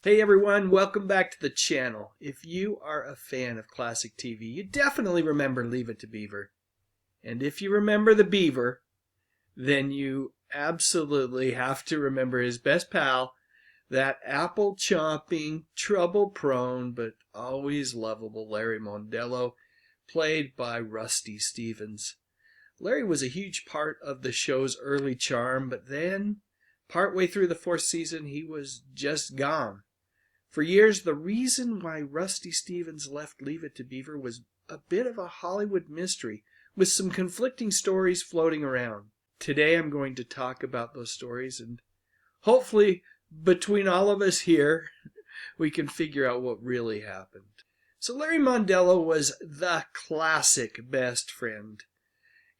Hey everyone, welcome back to the channel. If you are a fan of classic TV, you definitely remember Leave It to Beaver. And if you remember the Beaver, then you absolutely have to remember his best pal, that apple-chomping, trouble-prone, but always lovable Larry Mondello, played by Rusty Stevens. Larry was a huge part of the show's early charm, but then, partway through the fourth season, he was just gone. For years, the reason why Rusty Stevens left Leave It to Beaver was a bit of a Hollywood mystery, with some conflicting stories floating around. Today I'm going to talk about those stories, and hopefully, between all of us here, we can figure out what really happened. So Larry Mondello was the classic best friend.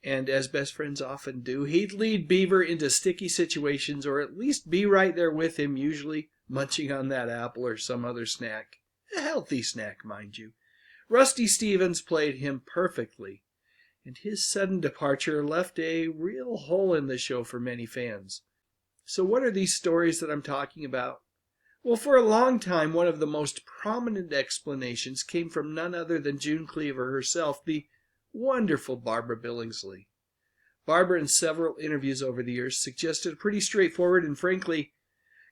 And as best friends often do, he'd lead Beaver into sticky situations, or at least be right there with him, usually munching on that apple or some other snack. A healthy snack, mind you. Rusty Stevens played him perfectly, and his sudden departure left a real hole in the show for many fans. So what are these stories that I'm talking about? Well, for a long time, one of the most prominent explanations came from none other than June Cleaver herself, the wonderful Barbara Billingsley. Barbara, in several interviews over the years, suggested a pretty straightforward and frankly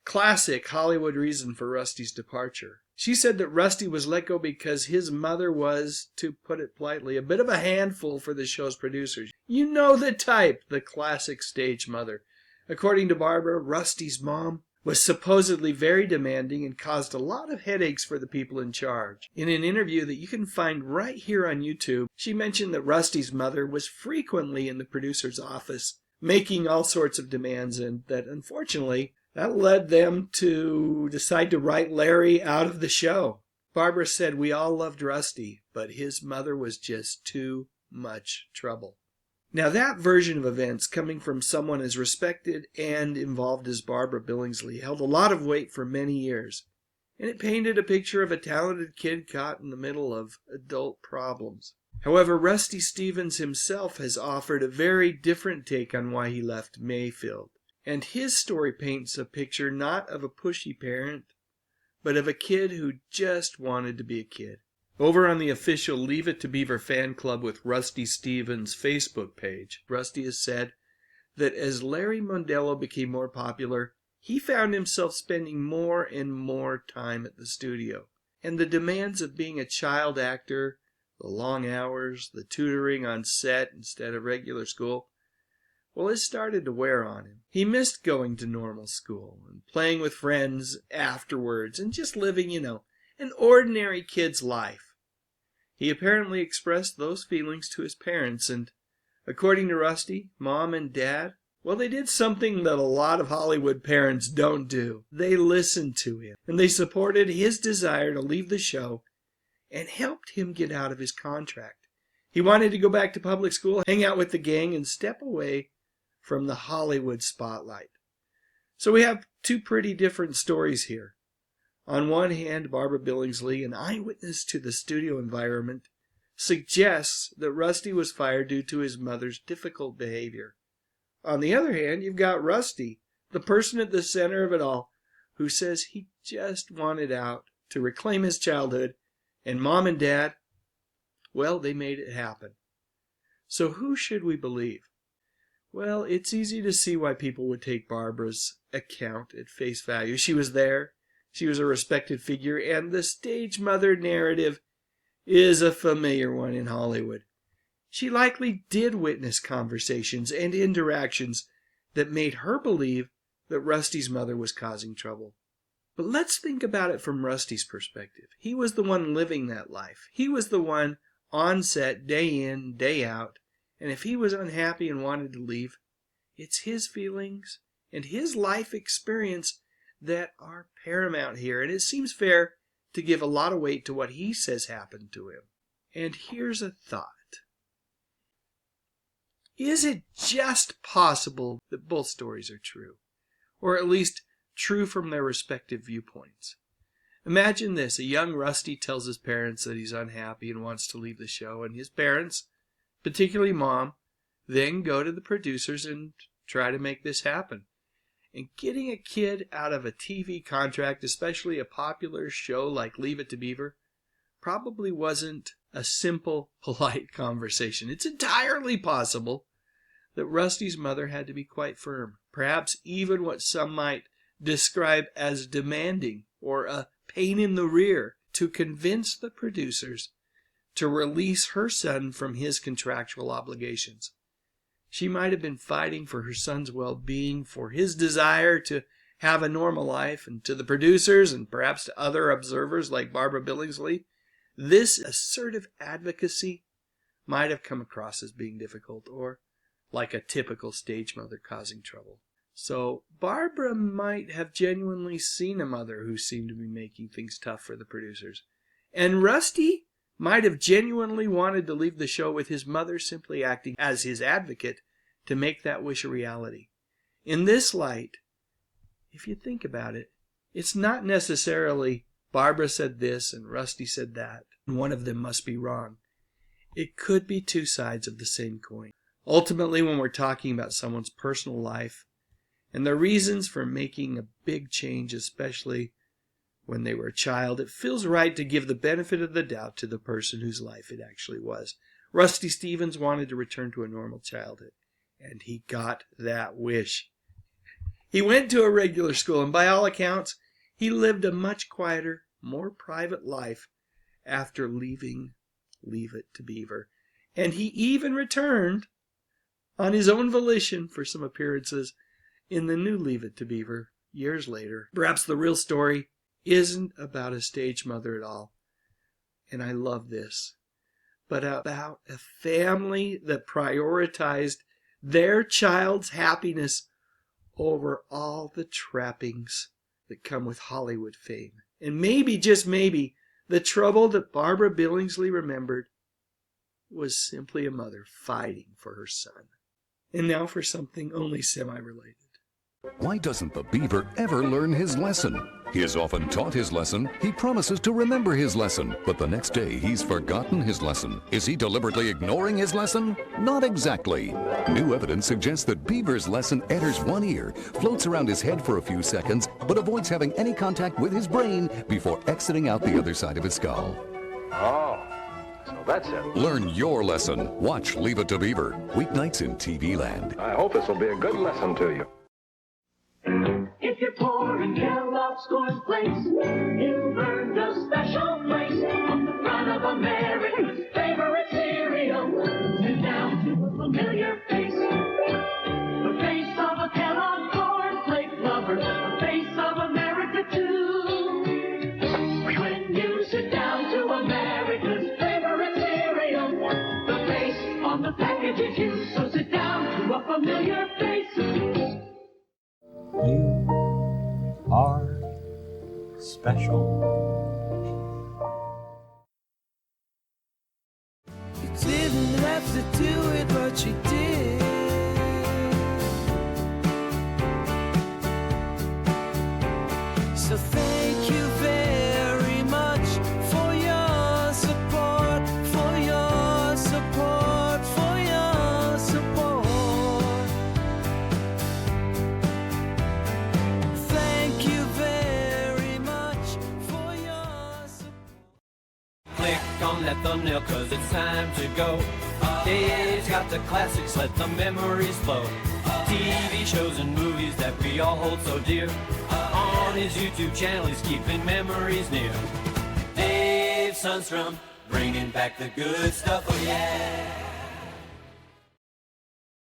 classic Hollywood reason for Rusty's departure. She said that Rusty was let go because his mother was, to put it politely, a bit of a handful for the show's producers. You know the type, the classic stage mother. According to Barbara, Rusty's mom was supposedly very demanding and caused a lot of headaches for the people in charge. In an interview that you can find right here on YouTube, she mentioned that Rusty's mother was frequently in the producer's office making all sorts of demands, and that unfortunately that led them to decide to write Larry out of the show. Barbara said, "We all loved Rusty, but his mother was just too much trouble." Now that version of events, coming from someone as respected and involved as Barbara Billingsley, held a lot of weight for many years, and it painted a picture of a talented kid caught in the middle of adult problems. However, Rusty Stevens himself has offered a very different take on why he left Mayfield, and his story paints a picture not of a pushy parent, but of a kid who just wanted to be a kid. Over on the official Leave It to Beaver fan club with Rusty Stevens Facebook page, Rusty has said that as Larry Mondello became more popular, he found himself spending more and more time at the studio. And the demands of being a child actor, the long hours, the tutoring on set instead of regular school, well, it started to wear on him. He missed going to normal school and playing with friends afterwards and just living, an ordinary kid's life. He apparently expressed those feelings to his parents, and according to Rusty, Mom and Dad, well, they did something that a lot of Hollywood parents don't do. They listened to him, and they supported his desire to leave the show and helped him get out of his contract. He wanted to go back to public school, hang out with the gang, and step away from the Hollywood spotlight. So we have two pretty different stories here. On one hand, Barbara Billingsley, an eyewitness to the studio environment, suggests that Rusty was fired due to his mother's difficult behavior. On the other hand, you've got Rusty, the person at the center of it all, who says he just wanted out to reclaim his childhood, and Mom and Dad, well, they made it happen. So who should we believe? Well, it's easy to see why people would take Barbara's account at face value. She was there. She was a respected figure, and the stage mother narrative is a familiar one in Hollywood. She likely did witness conversations and interactions that made her believe that Rusty's mother was causing trouble. But let's think about it from Rusty's perspective. He was the one living that life. He was the one on set day in, day out, and if he was unhappy and wanted to leave, it's his feelings and his life experience that are paramount here, and it seems fair to give a lot of weight to what he says happened to him. And here's a thought. Is it just possible that both stories are true? Or at least true from their respective viewpoints? Imagine this. A young Rusty tells his parents that he's unhappy and wants to leave the show, and his parents, particularly Mom, then go to the producers and try to make this happen. And getting a kid out of a TV contract, especially a popular show like Leave It to Beaver, probably wasn't a simple, polite conversation. It's entirely possible that Rusty's mother had to be quite firm, perhaps even what some might describe as demanding or a pain in the rear, to convince the producers to release her son from his contractual obligations. She might have been fighting for her son's well-being, for his desire to have a normal life, and to the producers and perhaps to other observers like Barbara Billingsley, this assertive advocacy might have come across as being difficult or like a typical stage mother causing trouble. So Barbara might have genuinely seen a mother who seemed to be making things tough for the producers. And Rusty might have genuinely wanted to leave the show with his mother simply acting as his advocate to make that wish a reality. In this light, if you think about it, it's not necessarily Barbara said this and Rusty said that, and one of them must be wrong. It could be two sides of the same coin. Ultimately, when we're talking about someone's personal life and the reasons for making a big change, especially when they were a child, it feels right to give the benefit of the doubt to the person whose life it actually was. Rusty Stevens wanted to return to a normal childhood, and he got that wish. He went to a regular school, and by all accounts, he lived a much quieter, more private life after leaving Leave It to Beaver. And he even returned on his own volition for some appearances in the new Leave It to Beaver years later. Perhaps the real story isn't about a stage mother at all, and I love this, but about a family that prioritized their child's happiness over all the trappings that come with Hollywood fame. And maybe, just maybe, the trouble that Barbara Billingsley remembered was simply a mother fighting for her son. And now for something only semi-related. Why doesn't the beaver ever learn his lesson? He has often taught his lesson. He promises to remember his lesson, but the next day he's forgotten his lesson. Is he deliberately ignoring his lesson? Not exactly. New evidence suggests that Beaver's lesson enters one ear, floats around his head for a few seconds, but avoids having any contact with his brain before exiting out the other side of his skull. Oh, so that's it. Learn your lesson. Watch Leave It to Beaver, weeknights in TV Land. I hope this will be a good lesson to you. If you're poor in Kellogg's cornflakes, you've earned a special place on the front of America's favorite cereal. Sit down to a familiar face, the face of a Kellogg cornflake lover, the face of America too. When you sit down to America's favorite cereal, the face on the package is you. So sit down to a familiar face. You are special. You didn't have to do it, but you did. So thank you very much for your support, for your support, for your support. Thank you very much for your support. Click on that thumbnail cause it's time to go. Dave's got the classics, let the memories flow. TV shows and movies that we all hold so dear. On his YouTube channel he's keeping memories near. Dave Sundstrom, bringing back the good stuff, oh yeah.